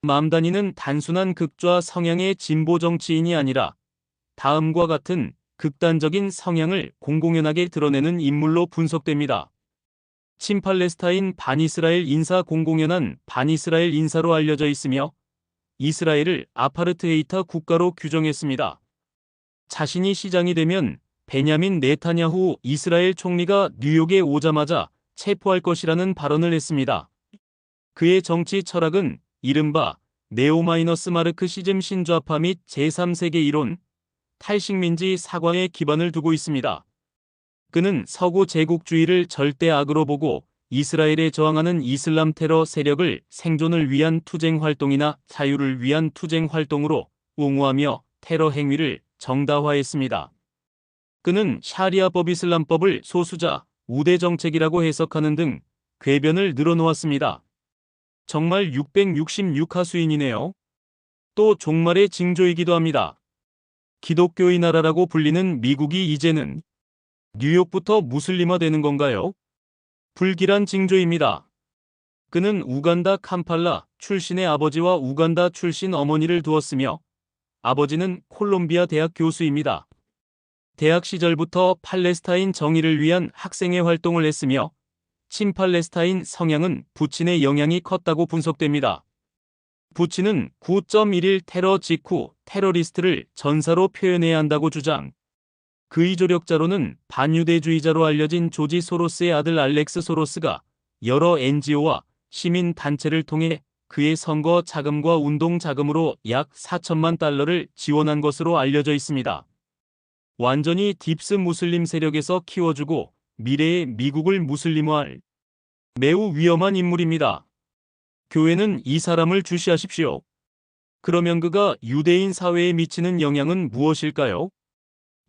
맘다니는 단순한 극좌 성향의 진보 정치인이 아니라 다음과 같은 극단적인 성향을 공공연하게 드러내는 인물로 분석됩니다. 친팔레스타인 반이스라엘 인사 공공연한 반이스라엘 인사로 알려져 있으며 이스라엘을 아파르트헤이트 국가로 규정했습니다. 자신이 시장이 되면 베냐민 네타냐후 이스라엘 총리가 뉴욕에 오자마자 체포할 것이라는 발언을 했습니다. 그의 정치 철학은 이른바 네오마르크시즘 신좌파 및 제3세계 이론, 탈식민지 사과에 기반을 두고 있습니다. 그는 서구 제국주의를 절대 악으로 보고 이스라엘에 저항하는 이슬람 테러 세력을 생존을 위한 투쟁 활동이나 자유를 위한 투쟁 활동으로 옹호하며 테러 행위를 정당화했습니다. 그는 샤리아법 이슬람법을 소수자, 우대 정책이라고 해석하는 등 궤변을 늘어놓았습니다. 정말 666하수인이네요. 또 종말의 징조이기도 합니다. 기독교의 나라라고 불리는 미국이 이제는 뉴욕부터 무슬림화 되는 건가요? 불길한 징조입니다. 그는 우간다 캄팔라 출신의 아버지와 우간다 출신 어머니를 두었으며 아버지는 콜롬비아 대학 교수입니다. 대학 시절부터 팔레스타인 정의를 위한 학생회 활동을 했으며 친팔레스타인 성향은 부친의 영향이 컸다고 분석됩니다. 부친은 9.11 테러 직후 테러리스트를 전사로 표현해야 한다고 주장. 그의 조력자로는 반유대주의자로 알려진 조지 소로스의 아들 알렉스 소로스가 여러 NGO와 시민단체를 통해 그의 선거 자금과 운동 자금으로 약 4천만 달러를 지원한 것으로 알려져 있습니다. 완전히 딥스 무슬림 세력에서 키워주고 미래의 미국을 무슬림화할 매우 위험한 인물입니다. 교회는 이 사람을 주시하십시오. 그러면 그가 유대인 사회에 미치는 영향은 무엇일까요?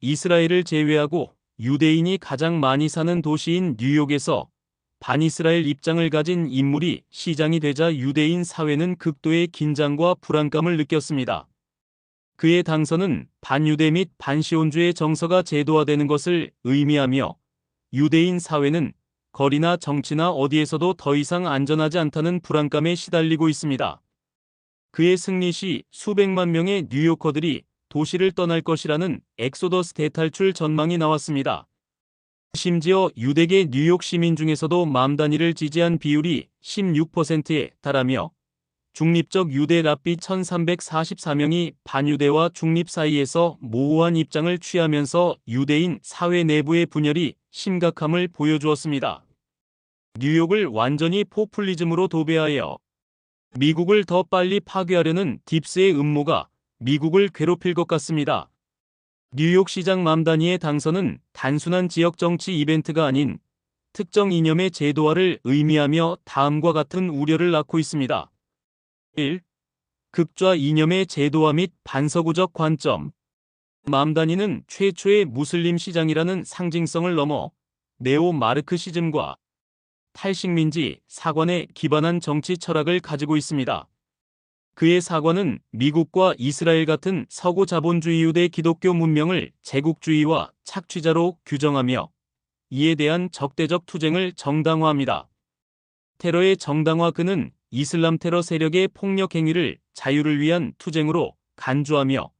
이스라엘을 제외하고 유대인이 가장 많이 사는 도시인 뉴욕에서 반이스라엘 입장을 가진 인물이 시장이 되자 유대인 사회는 극도의 긴장과 불안감을 느꼈습니다. 그의 당선은 반유대 및 반시온주의 정서가 제도화되는 것을 의미하며 유대인 사회는 거리나 정치나 어디에서도 더 이상 안전하지 않다는 불안감에 시달리고 있습니다. 그의 승리 시 수백만 명의 뉴요커들이 도시를 떠날 것이라는 엑소더스 대탈출 전망이 나왔습니다. 심지어 유대계 뉴욕 시민 중에서도 맘다니를 지지한 비율이 16%에 달하며 중립적 유대 랍비 1344명이 반유대와 중립 사이에서 모호한 입장을 취하면서 유대인 사회 내부의 분열이 심각함을 보여주었습니다. 뉴욕을 완전히 포퓰리즘으로 도배하여 미국을 더 빨리 파괴하려는 딥스의 음모가 미국을 괴롭힐 것 같습니다. 뉴욕시장 맘다니의 당선은 단순한 지역 정치 이벤트가 아닌 특정 이념의 제도화를 의미하며 다음과 같은 우려를 낳고 있습니다. 1. 극좌 이념의 제도화 및 반서구적 관점. 맘다니는 최초의 무슬림 시장이라는 상징성을 넘어 네오마르크시즘과 탈식민지 사관에 기반한 정치 철학을 가지고 있습니다. 그의 사관은 미국과 이스라엘 같은 서구 자본주의 유대 기독교 문명을 제국주의와 착취자로 규정하며 이에 대한 적대적 투쟁을 정당화합니다. 테러의 정당화. 그는 이슬람 테러 세력의 폭력 행위를 자유를 위한 투쟁으로 간주하며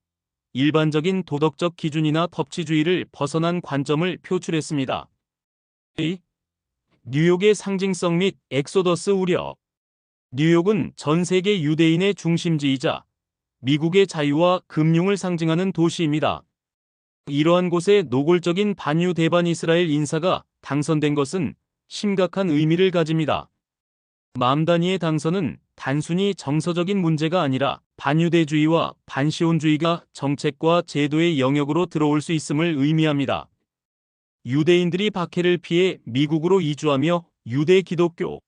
일반적인 도덕적 기준이나 법치주의를 벗어난 관점을 표출했습니다. 2. 뉴욕의 상징성 및 엑소더스 우려. 뉴욕은 전 세계 유대인의 중심지이자 미국의 자유와 금융을 상징하는 도시입니다. 이러한 곳에 노골적인 반유 대반 이스라엘 인사가 당선된 것은 심각한 의미를 가집니다. 맘다니의 당선은 단순히 정서적인 문제가 아니라 반유대주의와 반시온주의가 정책과 제도의 영역으로 들어올 수 있음을 의미합니다. 유대인들이 박해를 피해 미국으로 이주하며 유대 기독교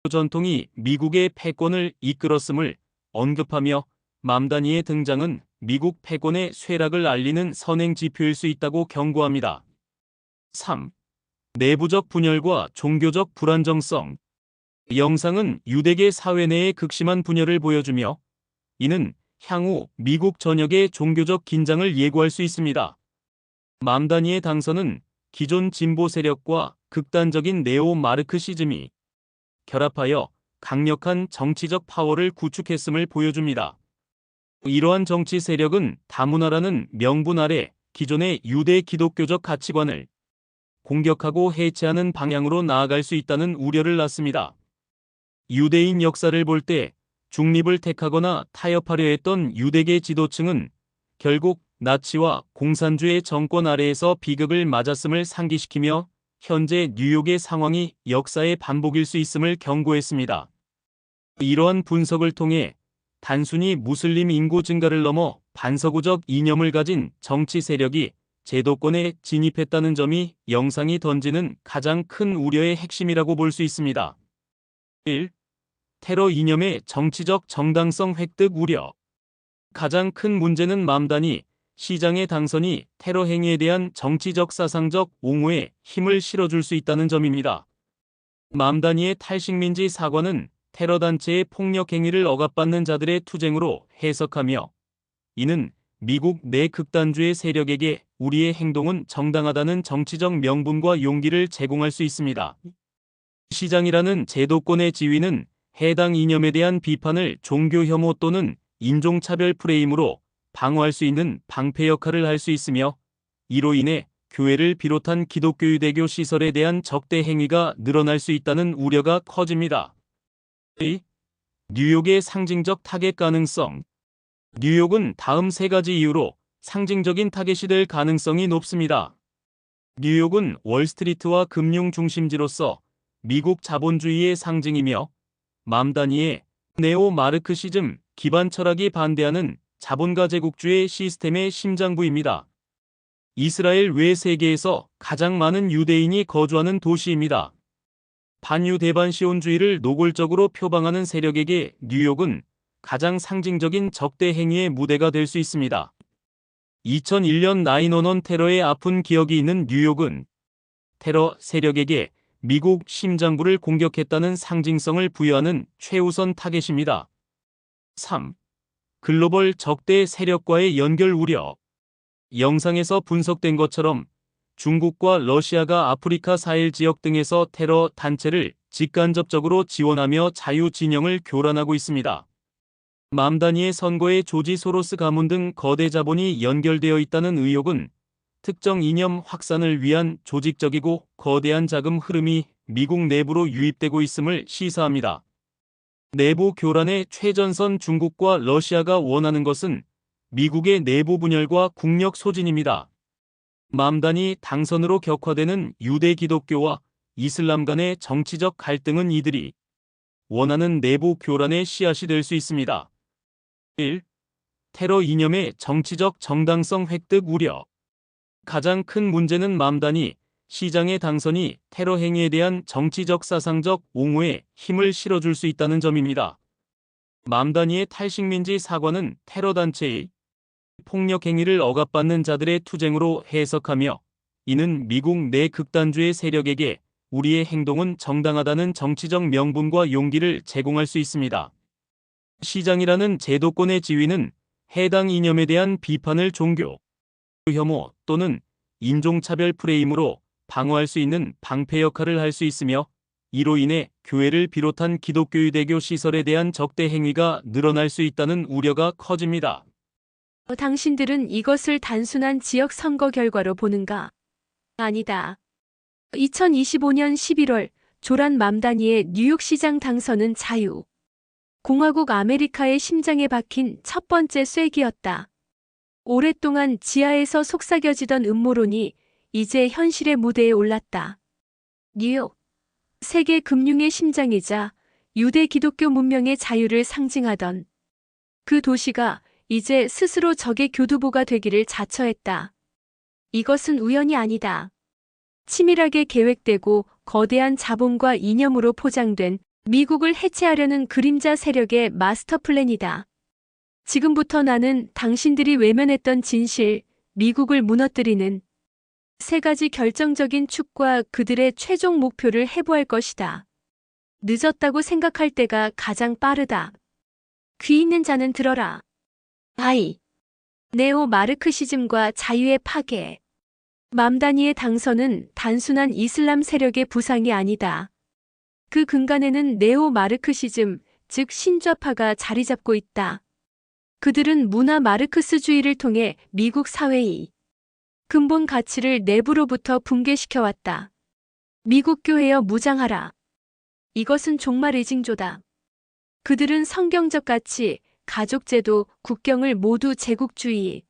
전통이 미국의 패권을 이끌었음을 언급하며 맘다니의 등장은 미국 패권의 쇠락을 알리는 선행 지표일 수 있다고 경고합니다. 3. 내부적 분열과 종교적 불안정성. 영상은 유대계 사회 내의 극심한 분열을 보여주며 이는 향후 미국 전역의 종교적 긴장을 예고할 수 있습니다. 맘다니의 당선은 기존 진보 세력과 극단적인 네오마르크시즘이 결합하여 강력한 정치적 파워를 구축했음을 보여줍니다. 이러한 정치 세력은 다문화라는 명분 아래 기존의 유대 기독교적 가치관을 공격하고 해체하는 방향으로 나아갈 수 있다는 우려를 낳습니다. 유대인 역사를 볼 때 중립을 택하거나 타협하려 했던 유대계 지도층은 결국 나치와 공산주의 정권 아래에서 비극을 맞았음을 상기시키며 현재 뉴욕의 상황이 역사의 반복일 수 있음을 경고했습니다. 이러한 분석을 통해 단순히 무슬림 인구 증가를 넘어 반서구적 이념을 가진 정치 세력이 제도권에 진입했다는 점이 영상이 던지는 가장 큰 우려의 핵심이라고 볼 수 있습니다. 1. 테러 이념의 정치적 정당성 획득 우려. 가장 큰 문제는 맘다니 시장의 당선이 테러 행위에 대한 정치적 사상적 옹호에 힘을 실어줄 수 있다는 점입니다. 맘다니의 탈식민지 사과는 테러 단체의 폭력 행위를 억압받는 자들의 투쟁으로 해석하며, 이는 미국 내 극단주의 세력에게 우리의 행동은 정당하다는 정치적 명분과 용기를 제공할 수 있습니다. 시장이라는 제도권의 지위는 해당 이념에 대한 비판을 종교 혐오 또는 인종차별 프레임으로 방어할 수 있는 방패 역할을 할 수 있으며, 이로 인해 교회를 비롯한 기독교 유대교 시설에 대한 적대 행위가 늘어날 수 있다는 우려가 커집니다. 2. 뉴욕의 상징적 타겟 가능성. 뉴욕은 다음 세 가지 이유로 상징적인 타겟이 될 가능성이 높습니다. 뉴욕은 월스트리트와 금융 중심지로서 미국 자본주의의 상징이며, 맘다니의 네오 마르크시즘 기반 철학이 반대하는 자본가 제국주의 시스템의 심장부입니다. 이스라엘 외 세계에서 가장 많은 유대인이 거주하는 도시입니다. 반유 대반시온주의를 노골적으로 표방하는 세력에게 뉴욕은 가장 상징적인 적대 행위의 무대가 될 수 있습니다. 2001년 9/11 테러의 아픈 기억이 있는 뉴욕은 테러 세력에게 미국 심장부를 공격했다는 상징성을 부여하는 최우선 타겟입니다. 3. 글로벌 적대 세력과의 연결 우려. 영상에서 분석된 것처럼 중국과 러시아가 아프리카 사헬 지역 등에서 테러 단체를 직간접적으로 지원하며 자유 진영을 교란하고 있습니다. 맘다니의 선거에 조지 소로스 가문 등 거대 자본이 연결되어 있다는 의혹은 특정 이념 확산을 위한 조직적이고 거대한 자금 흐름이 미국 내부로 유입되고 있음을 시사합니다. 내부 교란의 최전선 중국과 러시아가 원하는 것은 미국의 내부 분열과 국력 소진입니다. 맘다니 당선으로 격화되는 유대 기독교와 이슬람 간의 정치적 갈등은 이들이 원하는 내부 교란의 씨앗이 될 수 있습니다. 1. 테러 이념의 정치적 정당성 획득 우려. 가장 큰 문제는 맘다니 시장의 당선이 테러 행위에 대한 정치적 사상적 옹호에 힘을 실어줄 수 있다는 점입니다. 맘다니의 탈식민지 사과는 테러 단체의 폭력 행위를 억압받는 자들의 투쟁으로 해석하며, 이는 미국 내 극단주의 세력에게 우리의 행동은 정당하다는 정치적 명분과 용기를 제공할 수 있습니다. 시장이라는 제도권의 지위는 해당 이념에 대한 비판을 종교 혐오 또는 인종차별 프레임으로 방어할 수 있는 방패 역할을 할 수 있으며, 이로 인해 교회를 비롯한 기독교 유대교 시설에 대한 적대 행위가 늘어날 수 있다는 우려가 커집니다. 당신들은 이것을 단순한 지역 선거 결과로 보는가? 아니다. 2025년 11월 조란 맘다니의 뉴욕시장 당선은 자유 공화국 아메리카의 심장에 박힌 첫 번째 쐐기였다. 오랫동안 지하에서 속삭여지던 음모론이 이제 현실의 무대에 올랐다. 뉴욕, 세계 금융의 심장이자 유대 기독교 문명의 자유를 상징하던 그 도시가 이제 스스로 적의 교두보가 되기를 자처했다. 이것은 우연이 아니다. 치밀하게 계획되고 거대한 자본과 이념으로 포장된 미국을 해체하려는 그림자 세력의 마스터 플랜이다. 지금부터 나는 당신들이 외면했던 진실, 미국을 무너뜨리는 세 가지 결정적인 축과 그들의 최종 목표를 해부할 것이다. 늦었다고 생각할 때가 가장 빠르다. 귀 있는 자는 들어라. I. 네오 마르크시즘과 자유의 파괴. 맘다니의 당선은 단순한 이슬람 세력의 부상이 아니다. 그 근간에는 네오 마르크시즘, 즉 신좌파가 자리 잡고 있다. 그들은 문화 마르크스주의를 통해 미국 사회의 근본 가치를 내부로부터 붕괴시켜왔다. 미국 교회여 무장하라. 이것은 종말의 징조다. 그들은 성경적 가치, 가족제도, 국경을 모두 제국주의,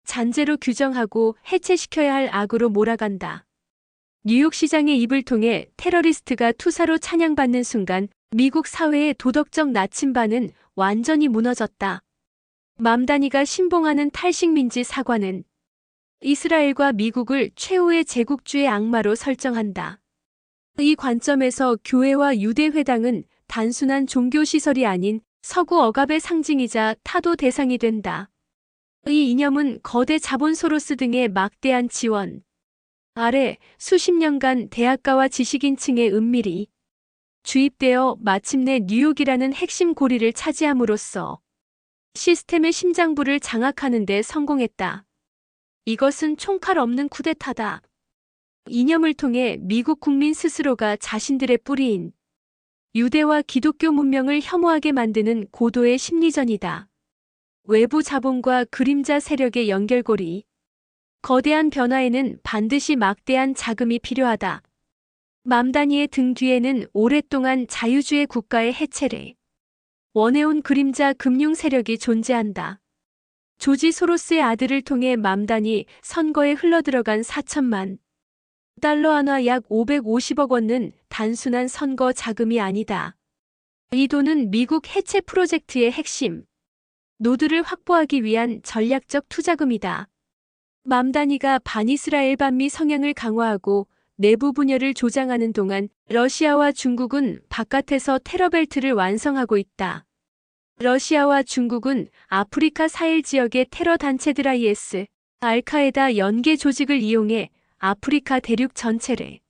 잔재로 규정하고 해체시켜야 할 악으로 몰아간다. 뉴욕 시장의 입을 통해 테러리스트가 투사로 찬양받는 순간 미국 사회의 도덕적 나침반은 완전히 무너졌다. 맘다니가 신봉하는 탈식민지 사관은 이스라엘과 미국을 최후의 제국주의 악마로 설정한다. 이 관점에서 교회와 유대회당은 단순한 종교시설이 아닌 서구 억압의 상징이자 타도 대상이 된다. 이 이념은 거대 자본 소로스 등의 막대한 지원 아래 수십 년간 대학가와 지식인층에 은밀히 주입되어 마침내 뉴욕이라는 핵심 고리를 차지함으로써 시스템의 심장부를 장악하는 데 성공했다. 이것은 총칼 없는 쿠데타다. 이념을 통해 미국 국민 스스로가 자신들의 뿌리인 유대와 기독교 문명을 혐오하게 만드는 고도의 심리전이다. 외부 자본과 그림자 세력의 연결고리. 거대한 변화에는 반드시 막대한 자금이 필요하다. 맘다니의 등 뒤에는 오랫동안 자유주의 국가의 해체를 원해온 그림자 금융 세력이 존재한다. 조지 소로스의 아들을 통해 맘다니 선거에 흘러들어간 4천만 달러 한화 약 550억 원은 단순한 선거 자금이 아니다. 이 돈은 미국 해체 프로젝트의 핵심, 노드를 확보하기 위한 전략적 투자금이다. 맘다니가 반이스라엘 반미 성향을 강화하고 내부 분열을 조장하는 동안 러시아와 중국은 바깥에서 테러벨트를 완성하고 있다. 러시아와 중국은 아프리카 사헬 지역의 테러 단체들 IS, 알카에다 연계 조직을 이용해 아프리카 대륙 전체를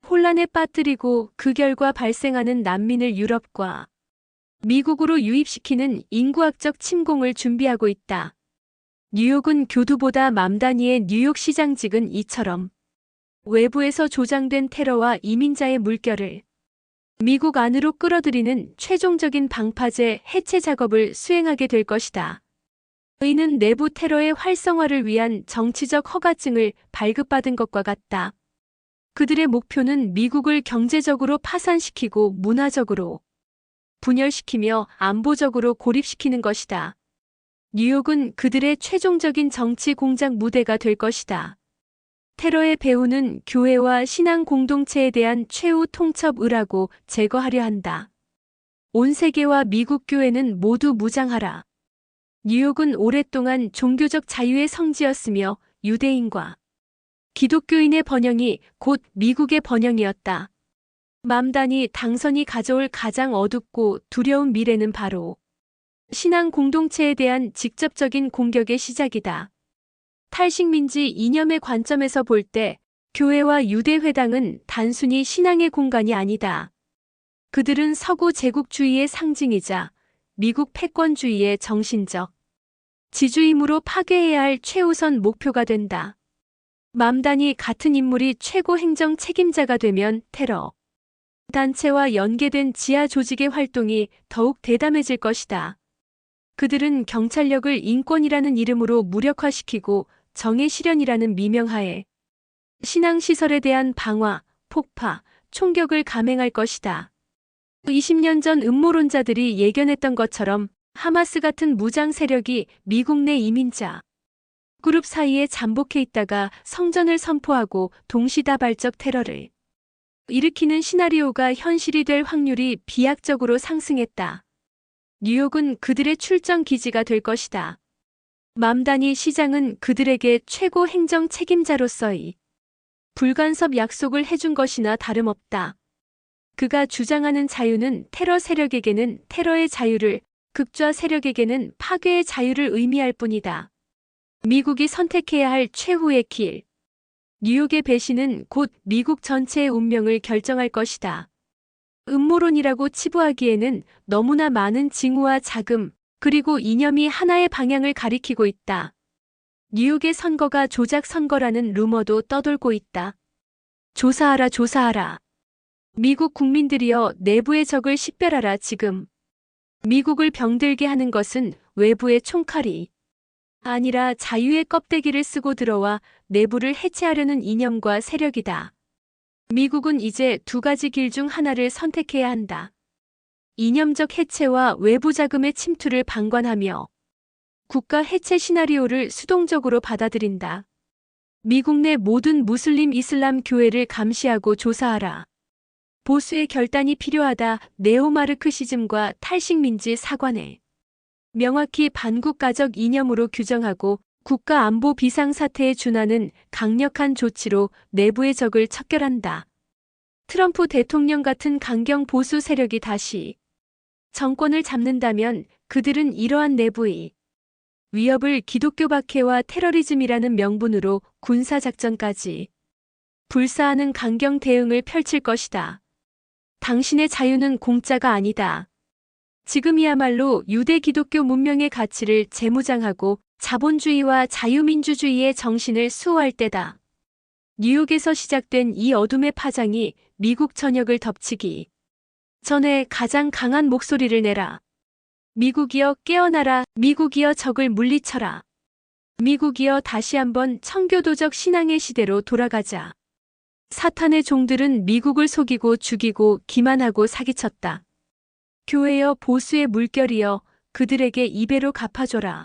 혼란에 빠뜨리고 그 결과 발생하는 난민을 유럽과 미국으로 유입시키는 인구학적 침공을 준비하고 있다. 뉴욕은 교두보다 맘다니의 뉴욕 시장직은 이처럼 외부에서 조장된 테러와 이민자의 물결을 미국 안으로 끌어들이는 최종적인 방파제 해체 작업을 수행하게 될 것이다. 이는 내부 테러의 활성화를 위한 정치적 허가증을 발급받은 것과 같다. 그들의 목표는 미국을 경제적으로 파산시키고 문화적으로 분열시키며 안보적으로 고립시키는 것이다. 뉴욕은 그들의 최종적인 정치 공작 무대가 될 것이다. 테러의 배후는 교회와 신앙 공동체에 대한 최후 통첩의라고 제거하려 한다. 온 세계와 미국 교회는 모두 무장하라. 뉴욕은 오랫동안 종교적 자유의 성지였으며 유대인과 기독교인의 번영이 곧 미국의 번영이었다. 맘다니 당선이 가져올 가장 어둡고 두려운 미래는 바로 신앙 공동체에 대한 직접적인 공격의 시작이다. 탈식민지 이념의 관점에서 볼 때 교회와 유대회당은 단순히 신앙의 공간이 아니다. 그들은 서구 제국주의의 상징이자 미국 패권주의의 정신적 지주임으로 파괴해야 할 최우선 목표가 된다. 맘다니 같은 인물이 최고 행정 책임자가 되면 테러 단체와 연계된 지하 조직의 활동이 더욱 대담해질 것이다. 그들은 경찰력을 인권이라는 이름으로 무력화시키고 정의 실현이라는 미명하에 신앙시설에 대한 방화, 폭파, 총격을 감행할 것이다. 20년 전 음모론자들이 예견했던 것처럼 하마스 같은 무장 세력이 미국 내 이민자 그룹 사이에 잠복해 있다가 성전을 선포하고 동시다발적 테러를 일으키는 시나리오가 현실이 될 확률이 비약적으로 상승했다. 뉴욕은 그들의 출정 기지가 될 것이다. 맘다니 시장은 그들에게 최고 행정 책임자로서의 불간섭 약속을 해준 것이나 다름없다. 그가 주장하는 자유는 테러 세력에게는 테러의 자유를, 극좌 세력에게는 파괴의 자유를 의미할 뿐이다. 미국이 선택해야 할 최후의 길. 뉴욕의 배신은 곧 미국 전체의 운명을 결정할 것이다. 음모론이라고 치부하기에는 너무나 많은 징후와 자금, 그리고 이념이 하나의 방향을 가리키고 있다. 뉴욕의 선거가 조작 선거라는 루머도 떠돌고 있다. 조사하라, 조사하라. 미국 국민들이여 내부의 적을 식별하라 지금. 미국을 병들게 하는 것은 외부의 총칼이 아니라 자유의 껍데기를 쓰고 들어와 내부를 해체하려는 이념과 세력이다. 미국은 이제 두 가지 길 중 하나를 선택해야 한다. 이념적 해체와 외부 자금의 침투를 방관하며 국가 해체 시나리오를 수동적으로 받아들인다. 미국 내 모든 무슬림 이슬람 교회를 감시하고 조사하라. 보수의 결단이 필요하다. 네오마르크시즘과 탈식민지 사관에 명확히 반국가적 이념으로 규정하고 국가 안보 비상사태에 준하는 강력한 조치로 내부의 적을 척결한다. 트럼프 대통령 같은 강경 보수 세력이 다시 정권을 잡는다면 그들은 이러한 내부의 위협을 기독교 박해와 테러리즘이라는 명분으로 군사작전까지 불사하는 강경 대응을 펼칠 것이다. 당신의 자유는 공짜가 아니다. 지금이야말로 유대 기독교 문명의 가치를 재무장하고 자본주의와 자유민주주의의 정신을 수호할 때다. 뉴욕에서 시작된 이 어둠의 파장이 미국 전역을 덮치기 전에 가장 강한 목소리를 내라. 미국이여 깨어나라. 미국이여 적을 물리쳐라. 미국이여 다시 한번 청교도적 신앙의 시대로 돌아가자. 사탄의 종들은 미국을 속이고 죽이고 기만하고 사기쳤다. 교회여 보수의 물결이여 그들에게 2배로 갚아줘라.